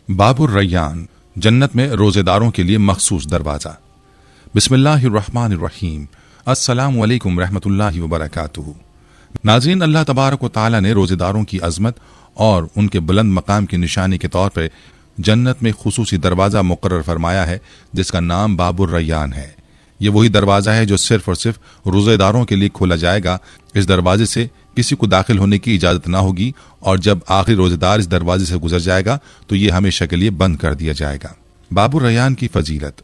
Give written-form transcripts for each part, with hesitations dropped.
बाबुर रैयान, जन्नत में रोजेदारों के लिए मखसूस दरवाज़ा। बिस्मिल्लाहिर्रहमानिर्रहीम। अस्सलामु अलैकुम रहमतुल्लाहि व बरकातुहू। नाज़रीन, अल्लाह तबारक व तआला ने रोजेदारों की अज़मत और उनके बुलंद मकाम की निशानी के तौर पर जन्नत में खुसूसी दरवाज़ा मुकर्रर फरमाया है जिसका नाम बाबुर रैयान है। ये वही दरवाज़ा है जो सिर्फ और सिर्फ रोजेदारों के लिए खोला जाएगा। इस दरवाजे से किसी को दाखिल होने की इजाज़त ना होगी और जब आखिरी रोजेदार इस दरवाजे से गुजर जाएगा तो ये हमेशा के लिए बंद कर दिया जाएगा। बाबुर रैयान की फजीलत।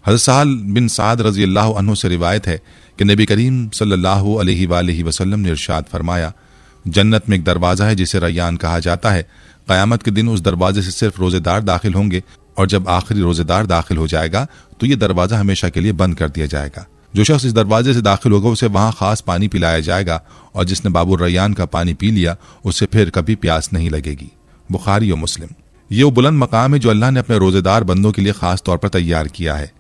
हज़रत सहल बिन साद रज़ी अल्लाह अन्हु से रिवायत है कि नबी करीम सल्लल्लाहु अलैहि वसल्लम ने इरशाद फरमाया, जन्नत में एक दरवाज़ा है जिसे रैयान कहा जाता है। क़यामत के दिन उस दरवाजे से सिर्फ रोजेदार दाखिल होंगे और जब आखिरी रोजेदार दाखिल हो जाएगा तो ये दरवाज़ा हमेशा के लिए बंद कर दिया जाएगा। जो शख्स इस दरवाजे से दाखिल होगा उसे वहां खास पानी पिलाया जाएगा और जिसने बाबुर रैयान का पानी पी लिया उससे फिर कभी प्यास नहीं लगेगी। बुखारी और मुस्लिम। ये वो बुलंद मकाम है जो अल्लाह ने अपने रोजेदार बंदों के लिए खास तौर पर तैयार किया है।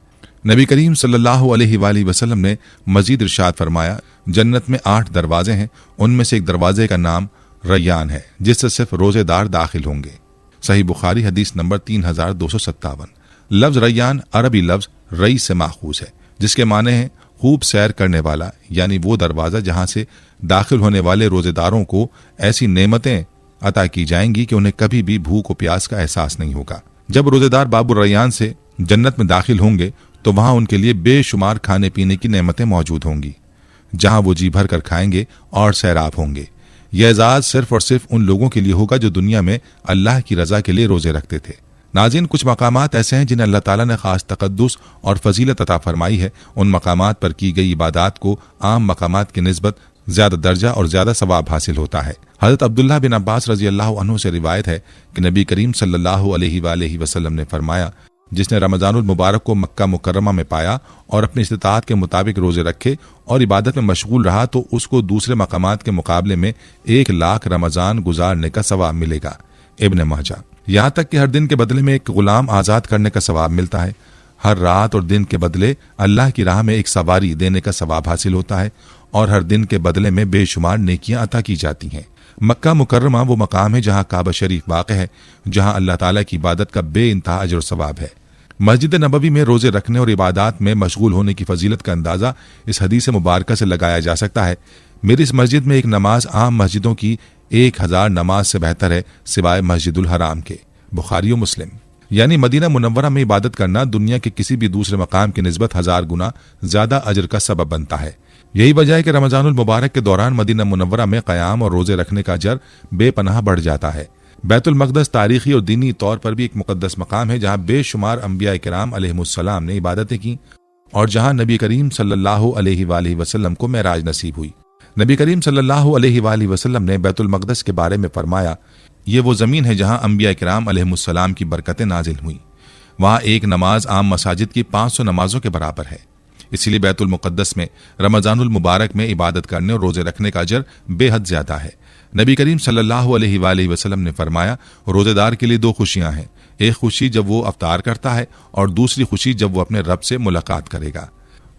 नबी करीम सल्लल्लाहु अलैहि वसल्लम ने मजीद इरशाद फरमाया, जन्नत में 8 दरवाजे हैं, उनमें से एक दरवाजे का नाम रैयान है जिससे सिर्फ रोजेदार दाखिल होंगे। सही बुखारी हदीस नंबर 3257। लफ्ज रैयान अरबी लफ्ज रई से माखूज है जिसके माने हैं खूब सैर करने वाला, यानी वो दरवाजा जहां से दाखिल होने वाले रोजेदारों को ऐसी नेमतें अता की जाएंगी कि उन्हें कभी भी भूख और प्यास का एहसास नहीं होगा। जब रोजेदार बाबुर रैयान से जन्नत में दाखिल होंगे तो वहां उनके लिए बेशुमार खाने पीने की नेमतें मौजूद होंगी जहां वो जी भर कर खाएंगे और सैराब होंगे। यह एजाज सिर्फ और सिर्फ उन लोगों के लिए होगा जो दुनिया में अल्लाह की रजा के लिए रोजे रखते थे। नाज़रीन, कुछ मकामात ऐसे हैं जिन्हें अल्लाह ताला ने खास तकद्दुस और फजीलत अता फरमाई है। उन मकामात पर की गई इबादात को आम मकामात की निस्बत ज्यादा दर्जा और ज्यादा सवाब हासिल होता है। हज़रत अब्दुल्लाह बिन अब्बास रजी अल्लाह अन्हु से रिवायत है कि नबी करीम सल्लल्लाहु अलैहि वसल्लम ने फरमाया, जिसने रमजानुल मुबारक को मक्का मुकर्रमा में पाया और अपनी इस्तिताअत के मुताबिक रोजे रखे और इबादत में मशगूल रहा तो उसको दूसरे मकामात के मुकाबले में 1 लाख रमजान गुजारने का सवाब मिलेगा। इब्न माजा। यहाँ तक कि हर दिन के बदले में एक गुलाम आज़ाद करने का सवाब मिलता है। हर रात और दिन के बदले अल्लाह की राह में एक सवारी देने का सवाब हासिल होता है और हर दिन के बदले में बेशुमार नेकियां अता की जाती हैं। मक्का मुकर्रमा वो मकाम है जहाँ काबा शरीफ वाक़ है, जहाँ अल्लाह ताला की इबादत का बेइंतहा अजर सवाब है। मस्जिद नबवी में रोजे रखने और इबादत में मशगूल होने की फजीलत का अंदाज़ा इस हदीस मुबारक से लगाया जा सकता है। मेरी इस मस्जिद में एक नमाज आम मस्जिदों की 1000 नमाज से बेहतर है सिवाय मस्जिदुल हराम के। बुखारी और मुस्लिम। यानी मदीना मुनव्वरा में इबादत करना दुनिया के किसी भी दूसरे मकाम की निस्बत 1000 गुना ज्यादा अजर का सबब बनता है। यही वजह है कि रमजानुल मुबारक के दौरान मदीना मुनव्वरा में क़याम और रोजे रखने का अजर बेपनाह बढ़ जाता है। बैतुल मक़दस तारीखी और दीनी तौर पर भी एक मुक़द्दस मकाम है जहाँ बेशुमार अंबिया किराम अलैहिमुस्सलाम ने इबादतें की और जहाँ नबी करीम सल्लल्लाहु अलैहि वसल्लम को मेराज नसीब हुई। नबी करीम सल्लल्लाहु अलैहि वसल्लम ने बैतुल मक़दस के बारे में फरमाया, ये वो ज़मीन है जहाँ अंबिया किराम अलैहिमुस्सलाम की बरकतें नाजिल हुई। वहाँ एक नमाज आम मसाजिद की 500 नमाजों के बराबर है। इसीलिए बैतुल मुक़द्दस में रमजानुल मुबारक में इबादत करने और रोजे रखने का अजर बेहद ज्यादा है। नबी करीम सल्लल्लाहु अलैहि वसल्लम ने फरमाया, रोजेदार के लिए 2 खुशियां हैं। एक खुशी जब वो अफ्तार करता है और दूसरी खुशी जब वो अपने रब से मुलाकात करेगा।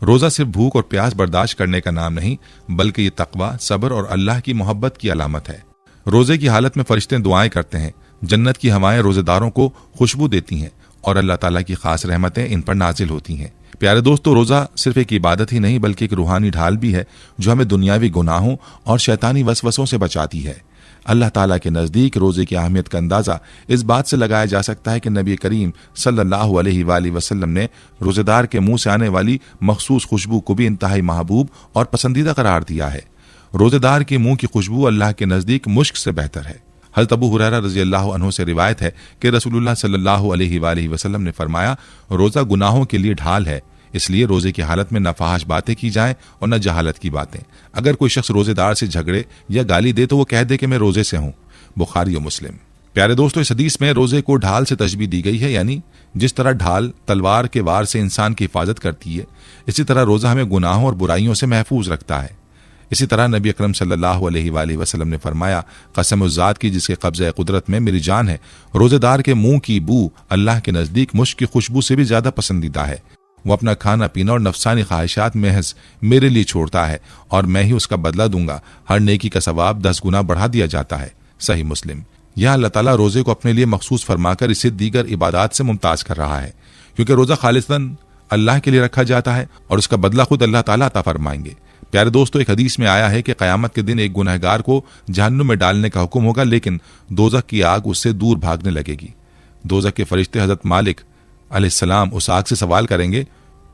रोजा सिर्फ भूख और प्यास बर्दाश्त करने का नाम नहीं बल्कि ये तकवा, सब्र और अल्लाह की मोहब्बत की अलामत है। रोजे की हालत में फरिश्ते दुआएं करते हैं, जन्नत की हवाएं रोजेदारों को खुशबू देती हैं और अल्लाह ताला की खास रहमतें इन पर नाजिल होती हैं। प्यारे दोस्तों, रोजा सिर्फ एक इबादत ही नहीं बल्कि एक रूहानी ढाल भी है जो हमें दुनियावी गुनाहों और शैतानी वसवसों से बचाती है। अल्लाह ताला के नज़दीक रोजे की अहमियत का अंदाज़ा इस बात से लगाया जा सकता है कि नबी करीम सल्लल्लाहु अलैहि वसल्लम ने रोजेदार के मुंह से आने वाली मखसूस खुशबू को भी इंतहाई महबूब और पसंदीदा करार दिया है। रोजेदार के मुंह की खुशबू अल्लाह के नज़दीक मुश्क से बेहतर है। हज़रत अबू हुरैरा रज़ी अल्लाह अन्हु से रिवायत है कि रसूलुल्लाह सल्लल्लाहु अलैहि वसल्लम ने फरमाया, रोज़ा गुनाहों के लिए ढाल है, इसलिए रोजे की हालत में न फहाश बातें की जाएं और न जहालत की बातें। अगर कोई शख्स रोजेदार से झगड़े या गाली दे तो वो कह दे कि मैं रोजे से हूं। बुखारी और मुस्लिम। प्यारे दोस्तों, इस हदीस में रोजे को ढाल से तशबीह दी गई है, यानी जिस तरह ढाल तलवार के वार से इंसान की हिफाजत करती है इसी तरह रोजा हमें गुनाहों और बुराइयों से महफूज रखता है। इसी तरह नबी अकरम सल्लल्लाहु अलैहि वसल्लम ने फरमाया, कसम उस ज़ात की जिसके कब्ज़े कुदरत में मेरी जान है, रोजेदार के मुंह की बू अल्लाह के नज़दीक मुश्क की खुशबू से भी ज्यादा पसंदीदा है। वो अपना खाना पीना और नफसानी ख्वाहिशात महज मेरे लिए छोड़ता है और मैं ही उसका बदला दूंगा। हर नेकी का सवाब 10 गुना बढ़ा दिया जाता है। सही मुस्लिम। यह अल्लाह ताला रोजे को अपने लिए मखसूस फरमाकर इसे दीगर इबादत से मुमताज कर रहा है, क्योंकि रोजा खालिसन अल्लाह के लिए रखा जाता है और उसका बदला खुद अल्लाह ताला अता फरमाएंगे। प्यारे दोस्तों, एक हदीस में आया है कि क़यामत के दिन एक गुनहगार को जहन्नुम में डालने का हुक्म होगा, लेकिन दोज़ख की आग उससे दूर भागने लगेगी। दोज़ख के फरिश्ते हजरत मालिक अलैहिस्सलाम उस आग से सवाल करेंगे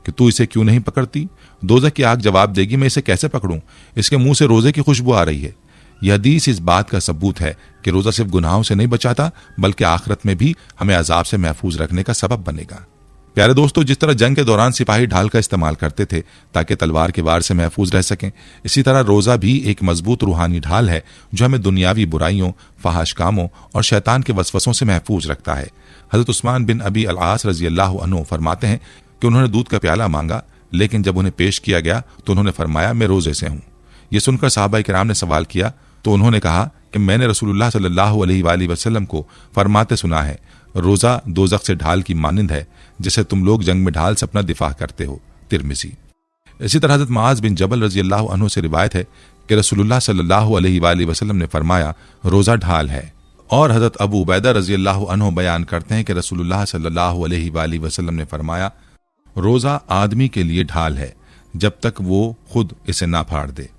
कि तू इसे क्यों नहीं पकड़ती? दोज़ख की आग जवाब देगी, मैं इसे कैसे पकड़ूं? इसके मुंह से रोजे की खुशबू आ रही है। यह हदीस इस बात का सबूत है कि रोजा सिर्फ गुनाहों से नहीं बचाता, बल्कि आखिरत में भी हमें अजाब से महफूज रखने का सबब बनेगा। प्यारे दोस्तों, जिस तरह जंग के दौरान सिपाही ढाल का इस्तेमाल करते थे ताकि तलवार के वार से महफूज रह सकें, इसी तरह रोजा भी एक मजबूत रूहानी ढाल है जो हमें दुनियावी बुराइयों, फहाश कामों और शैतान के वसवसों से महफूज रखता है। हजरत उस्मान बिन अबी अल-आस रजी अल्लाह अन्हु फरमाते हैं कि उन्होंने दूध का प्याला मांगा, लेकिन जब उन्हें पेश किया गया तो उन्होंने फरमाया, मैं रोजे से हूं। यह सुनकर सहाबा किराम ने सवाल किया तो उन्होंने कहा कि मैंने रसूलुल्लाह सल्लल्लाहु अलैहि वसल्लम को फरमाते सुना है, रोजा दोज़ख से ढाल की मानिंद है जिसे तुम लोग जंग में ढाल से अपना दिफा करते हो। तिरमिज़ी। इसी तरह हज़रत मुआज़ बिन जबल रजी अल्लाह अन्हु से रिवायत है कि रसूलुल्लाह सल्लल्लाहु अलैहि वसल्लम ने फरमाया, रोजा ढाल है। और हज़रत अबू उबैदा रजी अल्लाह अन्हु बयान करते हैं कि रसूलुल्लाह सल्लल्लाहु अलैहि वसल्लम ने फरमाया, रोजा आदमी के लिए ढाल है जब तक वो खुद इसे ना फाड़ दे।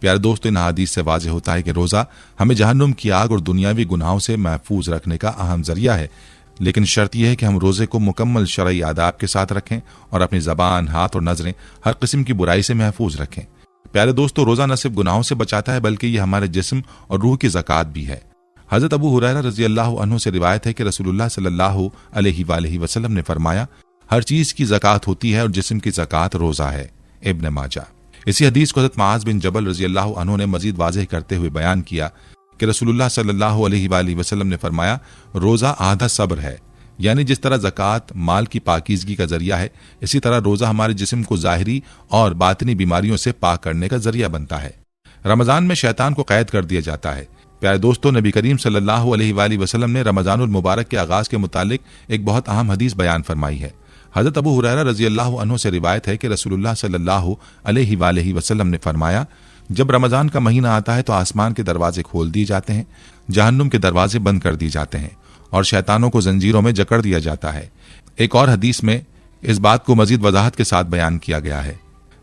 प्यारे दोस्तों, इन हदीस से वाज़ेह होता है कि रोजा हमें जहन्नुम की आग और दुनियावी गुनाहों से महफूज रखने का अहम जरिया है, लेकिन शर्त यह है कि हम रोजे को मुकम्मल शरई आदाब के साथ रखें और अपनी ज़बान, हाथ और नजरें हर किस्म की बुराई से महफूज रखें। प्यारे दोस्तों, रोजा न सिर्फ गुनाहों से बचाता है बल्कि यह हमारे जिस्म और रूह की ज़कात भी है। हज़रत अबू हुरैरा रज़ी अल्लाह अन्हु से रिवायत है कि रसूलुल्लाह सल्लल्लाहु अलैहि वसल्लम ने फरमाया, हर चीज की ज़कात होती है और जिस्म की ज़कात रोजा है। इब्न माजा। इसी हदीस को हज़रत मुआज़ बिन जबल रज़ी अल्लाह अन्हु ने मजीद वाज़ेह करते हुए बयान किया कि रसूलुल्लाह सल्लल्लाहु अलैहि वसल्लम ने फरमाया, रोजा आधा सब्र है। यानी जिस तरह ज़कात माल की पाकीज़गी का जरिया है, इसी तरह रोजा हमारे जिस्म को ज़ाहिरी और बातिनी बीमारियों से पाक करने का जरिया बनता है। रमजान में शैतान को कैद कर दिया जाता है। प्यारे दोस्तों, नबी करीम सल्लल्लाहु अलैहि वसल्लम ने रमजानुल मुबारक के आगाज के मुतालिक एक बहुत अहम हदीस बयान फरमाई है। हज़रत अबू हुरैरा रज़ी अल्लाह अन्हु से रिवायत है कि रसूलुल्लाह सल्लल्लाहु अलैहि वसल्लम ने फरमाया, जब रमजान का महीना आता है तो आसमान के दरवाजे खोल दिए जाते हैं, जहन्नुम के दरवाजे बंद कर दिए जाते हैं और शैतानों को जंजीरों में जकड़ दिया जाता है। एक और हदीस में इस बात को मजीद वजाहत के साथ बयान किया गया है,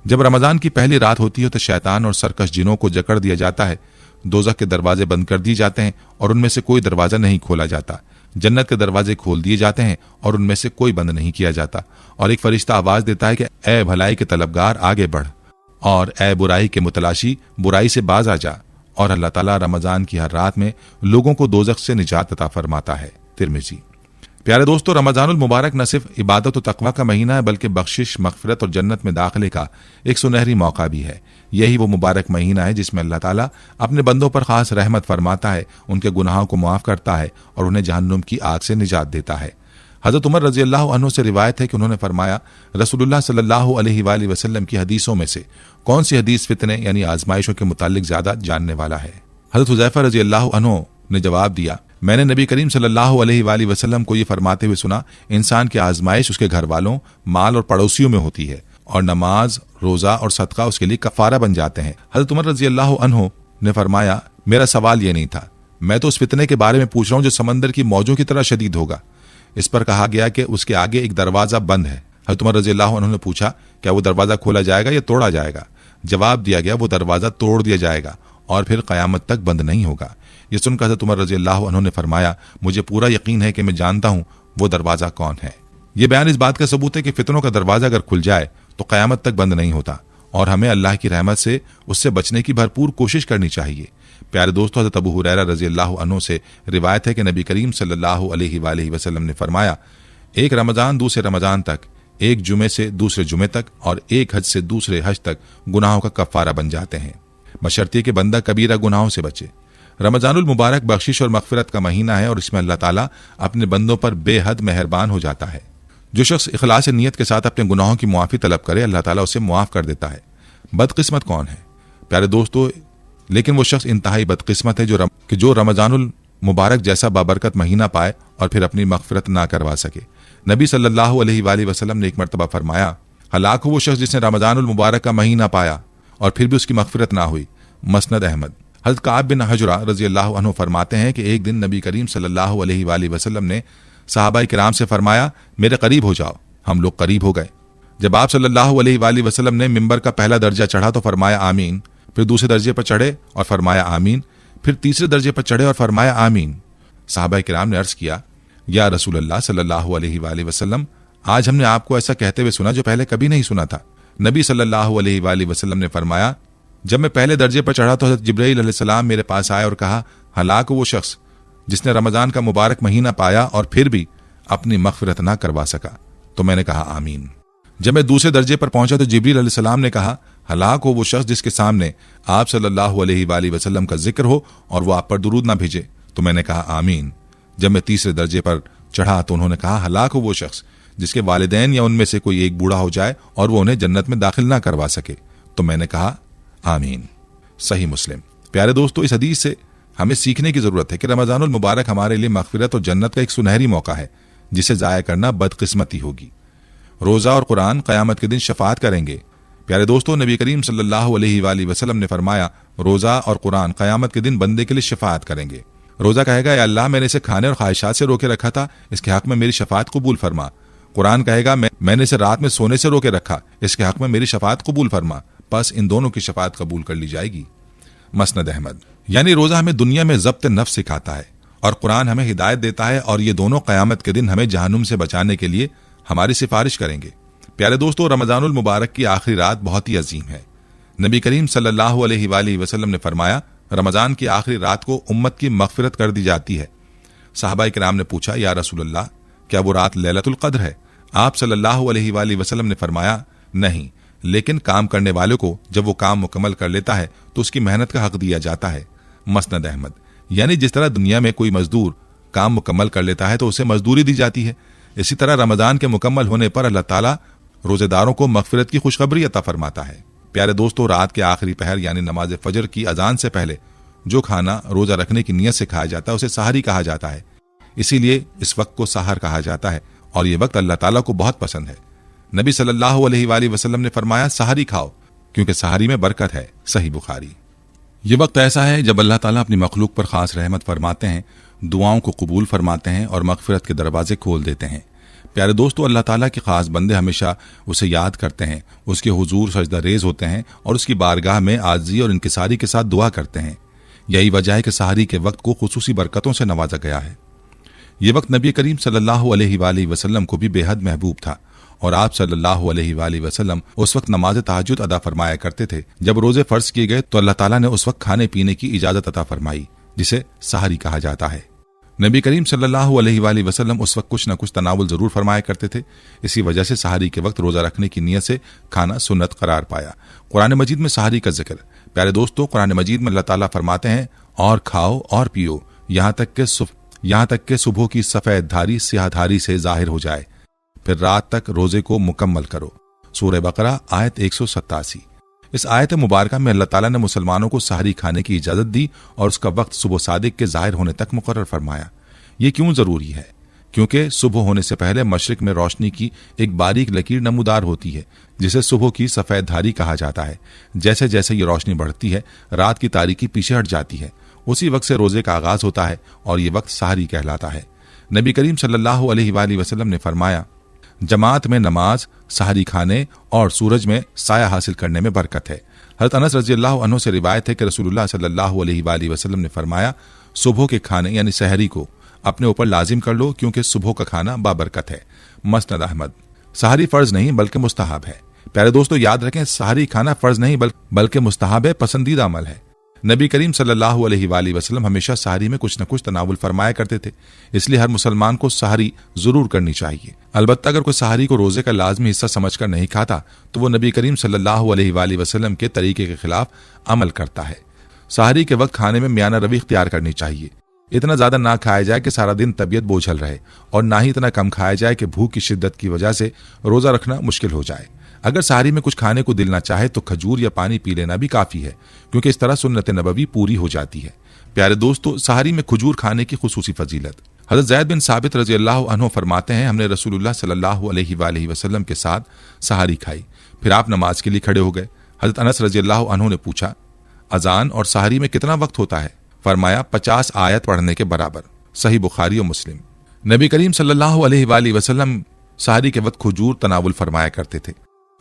जब रमजान की पहली रात होती है तो शैतान और सरकश जिनों को जकड़ दिया जाता है, दोज़ख के दरवाजे बंद कर दिए जाते हैं और उनमें से कोई दरवाजा नहीं खोला जाता। जन्नत के दरवाजे खोल दिए जाते हैं और उनमें से कोई बंद नहीं किया जाता। और एक फरिश्ता आवाज देता है कि ए भलाई के तलबगार आगे बढ़ और ए बुराई के मुतलाशी बुराई से बाज आ जा। और अल्लाह ताला रमजान की हर रात में लोगों को दोज़ख से निजात अता फरमाता है। तिरमिज़ी। प्यारे दोस्तों, रमजानुल मुबारक न सिर्फ इबादत और तकवा का महीना है बल्कि बख्शिश, मगफिरत और जन्नत में दाखिले का एक सुनहरी मौका भी है। यही वो मुबारक महीना है जिसमें अल्लाह ताला अपने बंदों पर खास रहमत फरमाता है, उनके गुनाहों को मुआफ करता है और उन्हें जहन्नुम की आग से निजात देता है। हज़रत उमर रज़ी अल्लाह अन्हु से रिवायत है कि उन्होंने फरमाया, रसूलुल्लाह सल्लल्लाहु अलैहि वसल्लम की हदीसों में से कौन सी हदीस फितने यानी आजमाइशों के मुतालिक ज्यादा जानने वाला है? हज़रत हुज़ैफा रज़ी अल्लाह अन्हु ने जवाब दिया, मैंने नबी करीम सल्लल्लाहु अलैहि वसल्लम को ये फरमाते हुए सुना, इंसान की आजमाइश उसके घर वालों, माल और पड़ोसियों में होती है और नमाज, रोजा और सदका उसके लिए कफारा बन जाते हैं। हज़रत उमर रज़ी अल्लाह अन्हु ने फरमाया, मेरा सवाल ये नहीं था, मैं तो उस फितने के बारे में पूछ रहा हूँ जो समंदर की मौजों की तरह शदीद होगा। इस पर कहा गया कि उसके आगे एक दरवाजा बंद है। हज़रत उमर रज़ी अल्लाह अन्हु ने पूछा, क्या वो दरवाजा खोला जाएगा या तोड़ा जाएगा? जवाब दिया गया, वो दरवाजा तोड़ दिया जाएगा और फिर क़यामत तक बंद नहीं होगा। ये सुनकर हज़रत उमर रज़ी अल्लाह अन्हु ने फरमाया, मुझे पूरा यकीन है कि मैं जानता हूँ वो दरवाजा कौन है। ये बयान इस बात का सबूत है कि फितनों का दरवाजा अगर खुल जाए तो क़यामत तक बंद नहीं होता और हमें अल्लाह की रहमत से उससे बचने की भरपूर कोशिश करनी चाहिए। प्यारे दोस्तों, हज़रत अबू हुरैरा रज़ी अल्लाह अन्हु से रिवायत है कि नबी करीम सल्लल्लाहु अलैहि वसल्लम ने फरमाया, एक रमजान दूसरे रमजान तक, एक जुमे से दूसरे जुमे तक और एक हज से दूसरे हज तक गुनाहों का कफ़ारा बन जाते हैं, बशर्ते कि बंदा कबीरा गुनाहों से बचे। रमजानुल मुबारक बख्शिश और मगफिरत का महीना है और इसमें अल्लाह ताला अपने बंदों पर बेहद मेहरबान हो जाता है। जो शख्स इखलास नीयत के साथ अपने गुनाहों की मुआफ़ी तलब करे, अल्लाह ताला उसे मुआफ़ कर देता है। बदकिस्मत कौन है? प्यारे दोस्तों, लेकिन वो शख्स इंतहाई बदकिस्मत है जो रमजानुल मुबारक जैसा बाबरकत महीना पाए और फिर अपनी मगफिरत ना करवा सके। नबी सल्लल्लाहु अलैहि वसल्लम ने एक मरतबा फरमाया, हलाक हो वो शख्स जिसने रमजानुल मुबारक का महीना पाया और फिर भी उसकी मगफिरत ना हुई। मसनद अहमद। हज़रत काब बिन हजरा रज़ी अल्लाह अन्हु फरमाते हैं कि एक दिन नबी करीम सल्लल्लाहु अलैहि वसल्लम ने सहाबाए किराम से फरमाया, मेरे करीब हो जाओ। हम लोग करीब हो गए। जब आप सल्लल्लाहु अलैहि वसल्लम ने मिंबर का पहला दर्जा चढ़ा तो फरमाया आमीन, फिर दूसरे दर्जे पर चढ़े और फरमाया आमीन, फिर तीसरे दर्जे पर चढ़े और फरमाया आमीन। सहाबाए किराम ने अर्ज किया, या रसूल अल्लाह सल्लल्लाहु अलैहि वसल्लम, आज हमने आपको ऐसा कहते हुए सुना जो पहले कभी नहीं सुना था। नबी सल्लल्लाहु अलैहि वसल्लम ने फरमाया, जब मैं पहले दर्जे पर चढ़ा तो हज़रत जिब्राईल अलैहिस्सलाम मेरे पास आए और कहा, हलाक हो वो शख्स जिसने रमजान का मुबारक महीना पाया और फिर भी अपनी मग़फ़िरत ना करवा सका। तो मैंने कहा आमीन। जब मैं दूसरे दर्जे पर पहुंचा तो जिब्रील अलैहिस्सलाम ने कहा, हलाक हो वो शख्स जिसके सामने आप सल्लल्लाहु अलैहि वसल्लम का जिक्र हो और वो आप पर दुरूद ना भेजे। तो मैंने कहा आमीन। जब मैं तीसरे दर्जे पर चढ़ा तो उन्होंने कहा, हलाक हो वो शख्स जिसके वालिदैन या उनमें से कोई एक बूढ़ा हो जाए और वो उन्हें जन्नत में दाखिल ना करवा सके। तो मैंने कहा आमीन। सही मुस्लिम। प्यारे दोस्तों, इस हदीस से हमें सीखने की जरूरत है कि रमजानुल मुबारक हमारे लिए मग़फ़िरत और जन्नत का एक सुनहरी मौका है जिसे ज़ाया करना बदकिस्मती होगी। रोज़ा और कुरान क़यामत के दिन शफ़ाअत करेंगे। प्यारे दोस्तों, नबी करीम सल्लल्लाहु अलैहि वसल्लम ने फरमाया, रोज़ा और कुरान क़यामत के दिन बंदे के लिए शफ़ाअत करेंगे। रोज़ा कहेगा, या अल्लाह, मैंने इसे खाने और ख्वाहिशात से रोके रखा था, इसके हक़ में मेरी शफ़ाअत कबूल फरमा। कुरान कहेगा, मैंने इसे रात में सोने से रोके रखा, इसके हक़ में मेरी शफ़ाअत कबूल फरमा। बस इन दोनों की शफ़ाअत कबूल कर ली जाएगी। मसनद अहमद। यानी रोज़ा हमें दुनिया में ज़ब्त नफ्स सिखाता है और कुरान हमें हिदायत देता है, और ये दोनों क़यामत के दिन हमें जहन्नुम से बचाने के लिए हमारी सिफारिश करेंगे। प्यारे दोस्तों, रमजानुल मुबारक की आखिरी रात बहुत ही अजीम है। नबी करीम सल्लल्लाहु अलैहि वसल्लम ने फरमाया, रमजान की आखिरी रात को उम्मत की मग़फ़िरत कर दी जाती है। सहाबाए किराम ने पूछा, या रसूल अल्लाह, क्या वो रात लैलतुल क़द्र है? आप सल्लल्लाहु अलैहि वसल्लम ने फरमाया, नहीं, लेकिन काम करने वाले को जब वो काम मुकम्मल कर लेता है तो उसकी मेहनत का हक दिया जाता है। मसनद अहमद। यानी जिस तरह दुनिया में कोई मजदूर काम मुकम्मल कर लेता है तो उसे मजदूरी दी जाती है, इसी तरह रमजान के मुकम्मल होने पर अल्लाह ताला रोजेदारों को मग़फ़िरत की खुशखबरी अता फरमाता है। प्यारे दोस्तों, रात के आखिरी पहर यानी नमाज फजर की अजान से पहले जो खाना रोजा रखने की नीयत से खाया जाता है उसे सहरी कहा जाता है। इसीलिए इस वक्त को सहर कहा जाता है और ये वक्त अल्लाह ताला को बहुत पसंद है। नबी सल्लल्लाहु अलैहि वसल्लम ने फरमाया, सहरी खाओ क्योंकि सहरी में बरकत है। सही बुखारी। ये वक्त ऐसा है जब अल्लाह ताला अपनी मखलूक पर खास रहमत फरमाते हैं, दुआओं को कबूल फरमाते हैं और मग़फ़िरत के दरवाजे खोल देते हैं। प्यारे दोस्तों, अल्लाह ताला के खास बंदे हमेशा उसे याद करते हैं, उसके हुजूर सजदा रेज होते हैं और उसकी बारगाह में आज़ी और इनकिसारी के साथ दुआ करते हैं। यही वजह है कि सहरी के वक्त को खुसूसी बरकतों से नवाजा गया है। ये वक्त नबी करीम सल्लल्लाहु अलैहि वसल्लम को भी बेहद महबूब था और आप सल्लल्लाहु अलैहि वसल्लम उस वक्त नमाज तहज्जुद अदा फरमाया करते थे। जब रोजे फर्ज किए गए तो अल्लाह ताला ने उस वक्त खाने पीने की इजाजत अता फरमाई, जिसे सहरी कहा जाता है। नबी करीम सल्लल्लाहु अलैहि वसल्लम उस वक्त कुछ न कुछ तनावुल जरूर फरमाया करते थे। इसी वजह से सहरी के वक्त रोजा रखने की नीयत से खाना सुन्नत करार पाया। कुरान मजीद में सहरी का जिक्र। प्यारे दोस्तों, कुरान मजीद में अल्लाह ताला फरमाते हैं, और खाओ और पियो यहाँ तक के सुबह की सफेद धारी स्याहधारी से जाहिर हो जाए, फिर रात तक रोजे को मुकम्मल करो। सूरह बकरा आयत 187। इस आयत मुबारका में अल्लाह ताला ने मुसलमानों को सहरी खाने की इजाजत दी और उसका वक्त सुबह सादिक के जाहिर होने तक मुकर्रर फरमाया। ये क्यों जरूरी है? क्योंकि सुबह होने से पहले मशरिक में रोशनी की एक बारीक लकीर नमूदार होती है जिसे सुबह की सफेद धारी कहा जाता है। जैसे जैसे ये रोशनी बढ़ती है, रात की तारीकी पीछे हट जाती है। उसी वक्त से रोजे का आगाज होता है और ये वक्त सहरी कहलाता है। नबी करीम सल्लल्लाहु अलैहि वसल्लम ने फरमाया, जमात में नमाज, सहरी खाने और सूरज में साया हासिल करने में बरकत है। हज़रत अनस रज़ी अल्लाह अन्हु से रिवायत है कि रसूलुल्लाह सल्लल्लाहु अलैहि वसल्लम ने फरमाया, सुबह के खाने यानी सहरी को अपने ऊपर लाजिम कर लो क्योंकि सुबह का खाना बाबरकत है। मसनद अहमद। सहरी फर्ज नहीं बल्कि मुस्तहाब है। प्यारे दोस्तों, याद रखें, सहरी खाना फर्ज नहीं बल्कि मुस्तहाब है, पसंदीदा अमल है। नबी करीम सल्लल्लाहु अलैहि वसल्लम हमेशा सहरी में कुछ न कुछ तनावुल फरमाया करते थे, इसलिए हर मुसलमान को सहरी जरूर करनी चाहिए। अलबत्ता अगर कोई सहरी को रोजे का लाजमी हिस्सा समझकर नहीं खाता तो वो नबी करीम सल्लल्लाहु अलैहि वसल्लम के तरीके के खिलाफ अमल करता है। सहरी के वक्त खाने में मियाना रवी इख्तियार करनी चाहिए। इतना ज्यादा ना खाया जाए कि सारा दिन तबीयत बोझल रहे और ना ही इतना कम खाया जाए कि भूख की शिद्दत की वजह से रोजा रखना मुश्किल हो जाए। अगर सहरी में कुछ खाने को दिल ना चाहे तो खजूर या पानी पी लेना भी काफी है, क्योंकि इस तरह सुन्नत नबवी पूरी हो जाती है। प्यारे दोस्तों, सहरी में खजूर खाने की खुसूसी फजीलत। हज़रत ज़ैद बिन साबित रज़ी अल्लाह अन्हु फरमाते हैं, हमने रसूलुल्लाह सल्लल्लाहु अलैहि वसल्लम के साथ सहरी खाई, फिर आप नमाज के लिए खड़े हो गए। हज़रत अनस रज़ी अल्लाह अन्हु ने पूछा, अजान और सहरी में कितना वक्त होता है? फरमाया 50 आयत पढ़ने के बराबर। सही बुखारी और मुस्लिम। नबी करीम सल्लल्लाहु अलैहि वसल्लम सहरी के वक्त खजूर तनावुल फरमाया करते थे।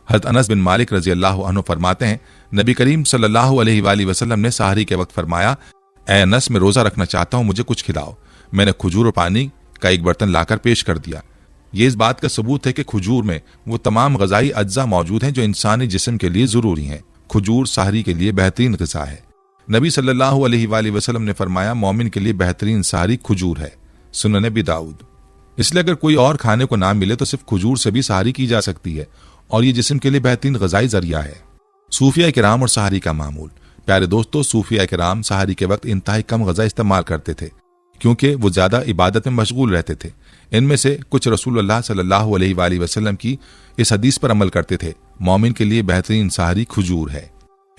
हज़रत अनस बिन मालिक रजी अल्लाह अन्हु फरमाते हैं, नबी करीम सल्लल्लाहु अलैहि वसल्लम ने सहरी के वक्त फरमाया, ए अनस, मैं रोजा रखना चाहता हूं, मुझे कुछ खिलाओ। मैंने खजूर और पानी का एक बर्तन लाकर पेश कर दिया। ये इस बात का सबूत है कि खजूर में वो तमाम गजाई अज्जा मौजूद हैं जो इंसानी जिस्म के लिए जरूरी हैं। खजूर सहरी के लिए बेहतरीन ग़िज़ा है। नबी सल्लल्लाहु अलैहि वसल्लम ने फरमाया, मोमिन के लिए बेहतरीन सहरी खजूर है। सुनन अबी दाऊद। इसलिए अगर कोई और खाने को ना मिले तो सिर्फ खजूर से भी सहरी की जा सकती है और ये जिस्म के लिए बेहतरीन ग़िज़ाई जरिया है। सूफिया किराम और सहरी का मामूल। प्यारे दोस्तों, सूफिया किराम सहरी के वक्त इंतहाई कम ग़िज़ा इस्तेमाल करते थे क्योंकि वो ज्यादा इबादत में मशगूल रहते थे। इनमें से कुछ रसूलुल्लाह सल्लल्लाहु अलैहि वसल्लम की इस हदीस पर अमल करते थे, मोमिन के लिए बेहतरीन सहरी खजूर है।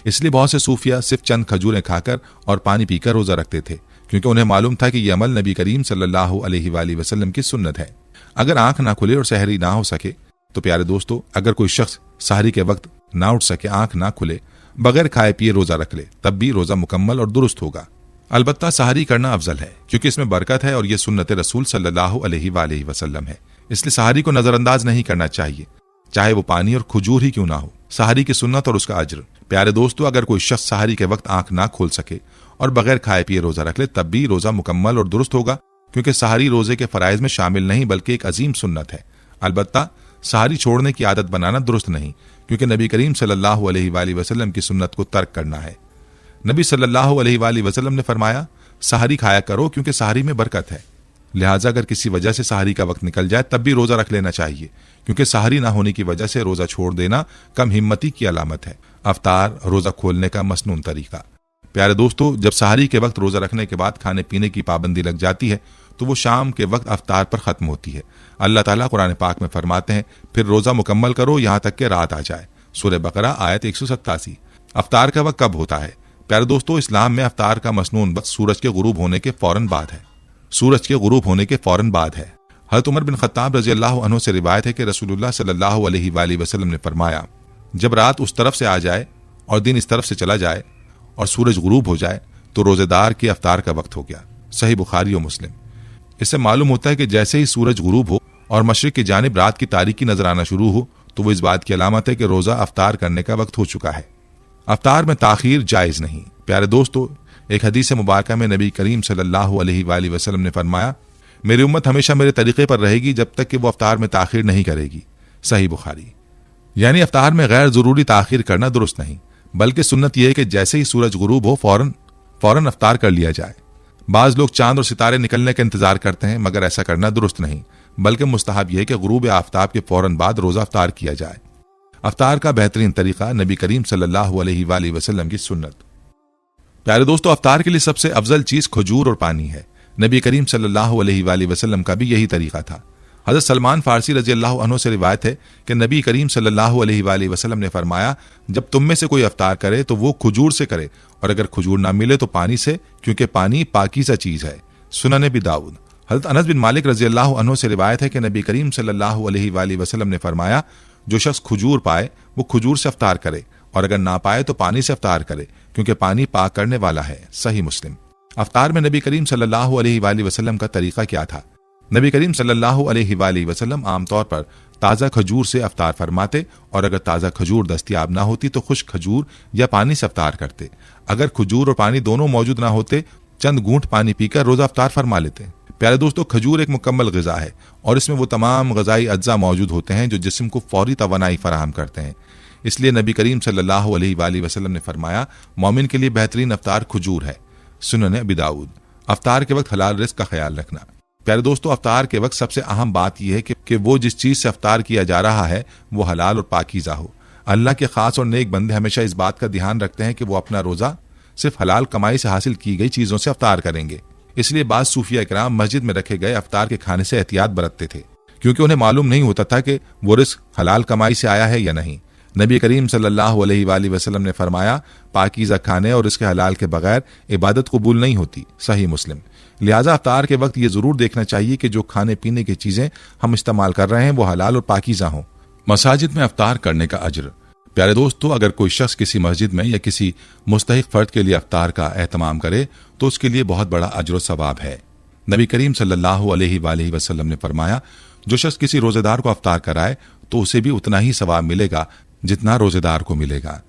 इसलिए बहुत से सूफिया सिर्फ चंद खजूरें खाकर और पानी पीकर रोजा रखते थे क्योंकि उन्हें मालूम था कि यह अमल नबी करीम सल्लल्लाहु अलैहि वसल्लम की सुन्नत है। अगर आंख ना खुले और सहरी ना हो सके तो प्यारे दोस्तों, अगर कोई शख्स सहरी के वक्त ना उठ सके, आंख ना खुले, बगैर खाए पिए रोजा रख ले, तब भी रोजा मुकम्मल और दुरुस्त होगा। अलबत्ता सहरी करना अफजल है क्योंकि इसमें बरकत है और यह सुन्नत रसूल सल्लल्लाहु अलैहि वसल्लम है। इसलिए सहरी को नजरअंदाज नहीं करना चाहिए, चाहे वो पानी और खजूर ही क्यों ना हो। सहरी की सुन्नत और उसका अज्र। प्यारे दोस्तों, अगर कोई शख्स सहरी के वक्त आंख ना खोल सके और बगैर खाए पिए रोजा रख ले, तब भी रोजा मुकम्मल और दुरुस्त होगा क्योंकि सहरी रोजे के फराइज में शामिल नहीं बल्कि एक अजीम सुन्नत है। अलबत्ता सहरी छोड़ने की आदत बनाना दुरुस्त नहीं क्योंकि नबी करीम सल्लल्लाहु अलैहि वसल्लम की सुन्नत को तर्क करना है। नबी सल्लल्लाहु अलैहि वसल्लम ने फरमाया, सहरी खाया करो क्योंकि सहरी में बरकत है। लिहाजा अगर किसी वजह से सहरी का वक्त निकल जाए तब भी रोजा रख लेना चाहिए क्योंकि सहरी ना होने की वजह से रोजा छोड़ देना कम हिम्मती की अलामत है। अफ्तार, रोजा खोलने का मसनून तरीका। प्यारे दोस्तों, जब सहरी के वक्त रोजा रखने के बाद खाने पीने की पाबंदी लग जाती है तो वो शाम के वक्त अफ्तार पर खत्म होती है। अल्लाह ताला कुरान पाक में फरमाते हैं, फिर रोजा मुकम्मल करो यहां तक कि रात आ जाए। सूरह बकरा आयत 187। अफ्तार का वक्त कब होता है? प्यारे दोस्तों, इस्लाम में अफ्तार का मसनून वक्त सूरज के गुरूब होने के फौरन बाद है। सूरज के गुरूब होने के फौरन बाद है। हज़रत उमर बिन खत्ताब रजी अल्लाह अन्हु से रिवायत है कि रसूलुल्लाह सल्लल्लाहु अलैहि वसल्लम ने फरमाया, जब रात उस तरफ से आ जाए और दिन इस तरफ से चला जाए और सूरज गुरूब हो जाए तो रोजेदार के अफ्तार का वक्त हो गया। सही बुखारी और मुस्लिम। इससे मालूम होता है कि जैसे ही सूरज गुरूब हो और मशरिक की जानिब रात की तारीकी नजर आना शुरू हो तो वो इस बात की अलामत है कि रोजा अफ्तार करने का वक्त हो चुका है। अफ्तार में ताखीर जायज नहीं। प्यारे दोस्तों, एक हदीस मुबारक में नबी करीम सल्लल्लाहु अलैहि वसल्लम ने फरमाया, मेरी उम्मत हमेशा मेरे तरीके पर रहेगी जब तक कि वो अफ्तार में ताखीर नहीं करेगी। सही बुखारी। यानी अफ्तार में गैर जरूरी ताखीर करना दुरुस्त नहीं, बल्कि सुन्नत यह है कि जैसे ही सूरज गुरूब हो फौरन अफ्तार कर लिया जाए। बाज लोग चांद और सितारे निकलने का इंतजार करते हैं, मगर ऐसा करना दुरुस्त नहीं, बल्कि मुस्तहब यह है कि गुरूब आफ्ताब के फौरन बाद रोजा अफ्तार किया जाए। अफ्तार का बेहतरीन तरीका नबी करीम सल्लल्लाहु अलैहि वसल्लम की सुन्नत। प्यारे दोस्तों, अफ्तार के लिए सबसे अफजल चीज खजूर और पानी है। नबी करीम सल्लल्लाहु अलैहि वसल्लम का भी यही तरीका था। हज़रत सलमान फारसी रजी अल्लाह अन्हु से रिवायत है कि नबी करीम सल्लल्लाहु अलैहि वसल्लम ने फरमाया, जब तुम में से कोई अफ्तार करे तो वो खजूर से करे और अगर खजूर ना मिले तो पानी से, क्योंकि पानी पाकीज़ा चीज है। सुनन अबी दाऊद। हज़रत अनस बिन मालिक रजी अल्लाह अन्हु से रिवायत है कि नबी करीम सल्लल्लाहु अलैहि वसल्लम ने फरमाया, जो शख्स खजूर पाए वो खजूर से अफ्तार करे और अगर ना पाए तो पानी से अफ्तार करे क्योंकि पानी पाक करने वाला है। सही मुस्लिम। अफ्तार में नबी करीम सल्लल्लाहु अलैहि वसल्लम का तरीका क्या था? नबी करीम सल्लल्लाहु अलैहि वसल्लम आमतौर पर ताज़ा खजूर से अफ्तार फरमाते और अगर ताज़ा खजूर दस्तयाब ना होती तो खुश्क खजूर या पानी से अफ्तार करते। अगर खजूर और पानी दोनों मौजूद ना होते चंद घूंट पानी पीकर रोजा अफ्तार फरमा लेते। प्यारे दोस्तों, खजूर एक मुकम्मल ग़िज़ा है और इसमें वो तमाम ग़िज़ाई अज्जा मौजूद होते हैं जो जिस्म को फौरी तवानाई फराहम करते हैं। इसलिए नबी करीम सल्लल्लाहु अलैहि वसल्लम ने फरमाया, मोमिन के लिए बेहतरीन अफ्तार खजूर है। सुनन अबी दाऊद। अफ्तार के वक्त हलाल रिज़्क़ का ख्याल रखना। प्यारे दोस्तों, अफ्तार के वक्त सबसे अहम बात यह है कि वो जिस चीज से अफ्तार किया जा रहा है वो हलाल और पाकीज़ा हो। अल्लाह के खास और नेक बंदे हमेशा इस बात का ध्यान रखते हैं कि वो अपना रोजा सिर्फ हलाल कमाई से हासिल की गई चीजों से अफ्तार करेंगे। इसलिए बाज़ सूफिया किराम मस्जिद में रखे गए अफ्तार के खाने से एहतियात बरतते थे क्योंकि उन्हें मालूम नहीं होता था कि वो रिज़्क़ हलाल कमाई से आया है या नहीं। नबी करीम सल्लल्लाहु अलैहि वसल्लम ने फरमाया, पाकीज़ा खाने और इसके हलाल के बगैर इबादत कबूल नहीं होती। सही मुस्लिम। लिहाजा अफ्तार के वक्त ये जरूर देखना चाहिए कि जो खाने पीने की चीजें हम इस्तेमाल कर रहे हैं वो हलाल और पाकीज़ा हों। मसाजिद में अफ्तार करने का अज्र। प्यारे दोस्तों, अगर कोई शख्स किसी मस्जिद में या किसी मुस्तहिक फर्द के लिए अफ्तार का एहतमाम करे तो उसके लिए बहुत बड़ा अजर सवाब है। नबी करीम सल्लल्लाहु अलैहि वसल्लम ने फरमाया, जो शख्स किसी रोजेदार को अफ्तार कराए तो उसे भी उतना ही सवाब मिलेगा जितना रोजेदार को मिलेगा,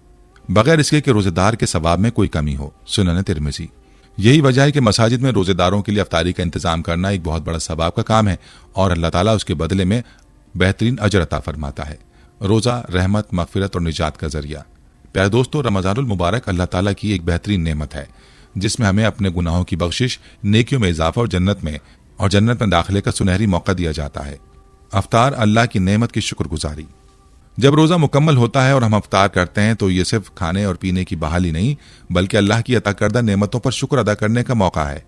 बगैर इसके कि रोजेदार के सवाब में कोई कमी हो। सुनन तिरमिज़ी। यही वजह है कि मसाजिद में रोजेदारों के लिए अफ्तारी का इंतजाम करना एक बहुत बड़ा सवाब का काम है और अल्लाह ताला उसके बदले में बेहतरीन अजर अता फरमाता है। रोजा रहमत, मगफिरत और निजात का जरिया। प्यारे दोस्तों, रमजानुल मुबारक अल्लाह ताला की एक बेहतरीन नेमत है जिसमें हमें अपने गुनाहों की बख्शिश, नेकियों में इजाफा और जन्नत में दाखिले का सुनहरी मौका दिया जाता है। अफ्तार अल्लाह की नेमत की शुक्रगुजारी। जब रोजा मुकम्मल होता है और हम अफ्तार करते हैं तो ये सिर्फ खाने और पीने की बहाली नहीं बल्कि अल्लाह की अता करदा नेमतों पर शुक्र अदा करने का मौका है।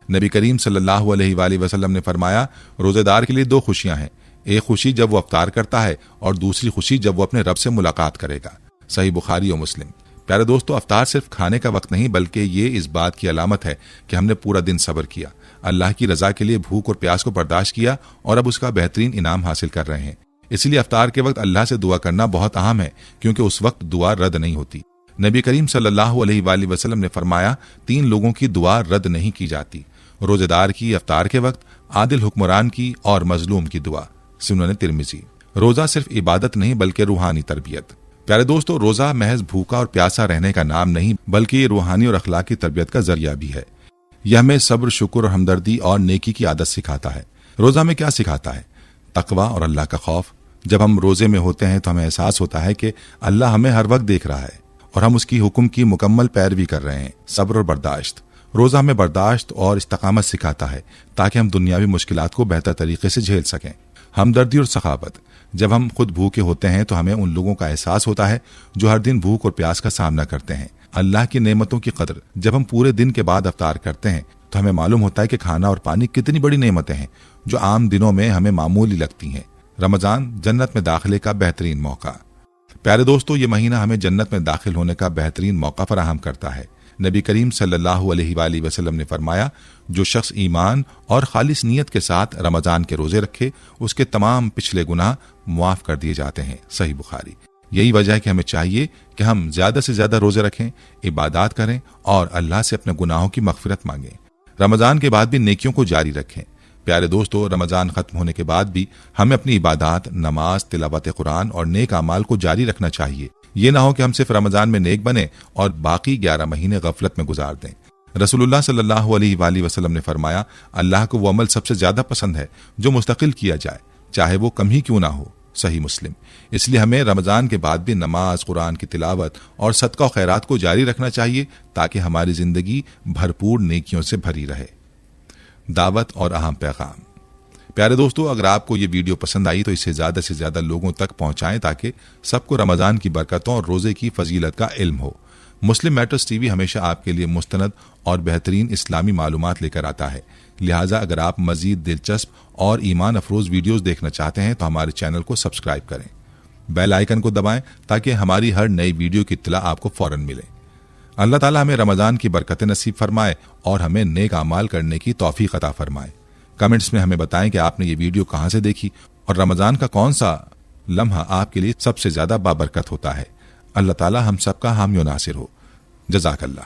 नबी करीम सल्लल्लाहु अलैहि वसल्लम ने फरमाया, रोजेदार के लिए दो खुशियां हैं, एक खुशी जब वो अफ्तार करता है और दूसरी खुशी जब वो अपने रब से मुलाकात करेगा। सही बुखारी और मुस्लिम। प्यारे दोस्तों, अफ्तार सिर्फ खाने का वक्त नहीं बल्कि ये इस बात की अलामत है कि हमने पूरा दिन सब्र किया, अल्लाह की रजा के लिए भूख और प्यास को बर्दाश्त किया और अब उसका बेहतरीन इनाम हासिल कर रहे हैं। इसलिए अफ्तार के वक्त अल्लाह से दुआ करना बहुत अहम है क्योंकि उस वक्त दुआ रद्द नहीं होती। नबी करीम सल्लल्लाहु अलैहि वसल्लम ने फरमाया, 3 लोगों की दुआ रद्द नहीं की जाती, रोजेदार की अफ्तार के वक्त, आदिल हुक्मरान की और मजलूम की दुआ। सुनन तिरमिज़ी। रोजा सिर्फ इबादत नहीं बल्कि रूहानी तरबियत। प्यारे दोस्तों, रोजा महज भूखा और प्यासा रहने का नाम नहीं बल्कि ये रूहानी और अखलाकी तरबियत का जरिया भी है। यह हमें सब्र, शुक्र और हमदर्दी और नेकी की आदत सिखाता है। रोजा में क्या सिखाता है? तकवा और अल्लाह का खौफ। जब हम रोजे में होते हैं तो हमें एहसास होता है कि अल्लाह हमें हर वक्त देख रहा है और हम उसकी हुक्म की मुकम्मल पैरवी कर रहे हैं। सब्र और बर्दाश्त। रोजा हमें बर्दाश्त और इस्तकामत सिखाता है ताकि हम दुनियावी मुश्किलात को बेहतर तरीके से झेल सकें। हमदर्दी और सखावत। जब हम खुद भूखे होते हैं तो हमें उन लोगों का एहसास होता है जो हर दिन भूख और प्यास का सामना करते हैं। अल्लाह की नेमतों की कदर। जब हम पूरे दिन के बाद अफ्तार करते हैं तो हमें मालूम होता है कि खाना और पानी कितनी बड़ी नेमतें हैं जो आम दिनों में हमें मामूली लगती हैं। रमजान जन्नत में दाखिले का बेहतरीन मौका। प्यारे दोस्तों, ये महीना हमें जन्नत में दाखिल होने का बेहतरीन मौका फराहम करता है। नबी करीम सल्लल्लाहु अलैहि वसल्लम ने फरमाया, जो शख्स ईमान और खालिस नीयत के साथ रमजान के रोजे रखे उसके तमाम पिछले गुनाह मुआफ कर दिए जाते हैं। सही बुखारी। यही वजह है कि हमें चाहिए कि हम ज्यादा से ज्यादा रोजे रखें, इबादत करें और अल्लाह से अपने गुनाहों की मगफिरत मांगें। रमजान के बाद भी नेकियों को जारी रखें। प्यारे दोस्तों, रमजान खत्म होने के बाद भी हमें अपनी इबादत, नमाज, तिलावत कुरान और नेक अमाल को जारी रखना चाहिए। ये ना हो कि हम सिर्फ रमजान में नेक बने और बाकी 11 महीने गफलत में गुजार दें। रसूलुल्लाह सल्लल्लाहु अलैहि वसल्लम ने फरमाया, अल्लाह को वो अमल सबसे ज्यादा पसंद है जो मुस्तकिल किया जाए, चाहे वो कम ही क्यों ना हो। सही मुस्लिम। इसलिए हमें रमजान के बाद भी नमाज, कुरान की तिलावत और सदका और खैरात को जारी रखना चाहिए ताकि हमारी जिंदगी भरपूर नेकियों से भरी रहे। दावत और अहम पैगाम। प्यारे दोस्तों, अगर आपको ये वीडियो पसंद आई तो इसे ज्यादा से ज्यादा लोगों तक पहुंचाएं ताकि सबको रमजान की बरकतों और रोजे की फजीलत का इल्म हो। मुस्लिम मैटर्स टीवी हमेशा आपके लिए मुस्तनद और बेहतरीन इस्लामी मालूमात लेकर आता है। लिहाजा अगर आप मजीद दिलचस्प और ईमान अफरोज वीडियोस देखना चाहते हैं तो हमारे चैनल को सब्सक्राइब करें, बेल आइकन को दबाएं ताकि हमारी हर नई वीडियो की इत्तला आपको फौरन मिले। अल्लाह ताला हमें रमजान की बरकतें नसीब फरमाए और हमें नेक अमाल करने की तौफीक अता फरमाए। कमेंट्स में हमें बताएं कि आपने ये वीडियो कहां से देखी और रमजान का कौन सा लम्हा आपके लिए सबसे ज्यादा बाबरकत होता है। अल्लाह ताला हम सबका हामी और नासिर हो। जज़ाकल्लाह।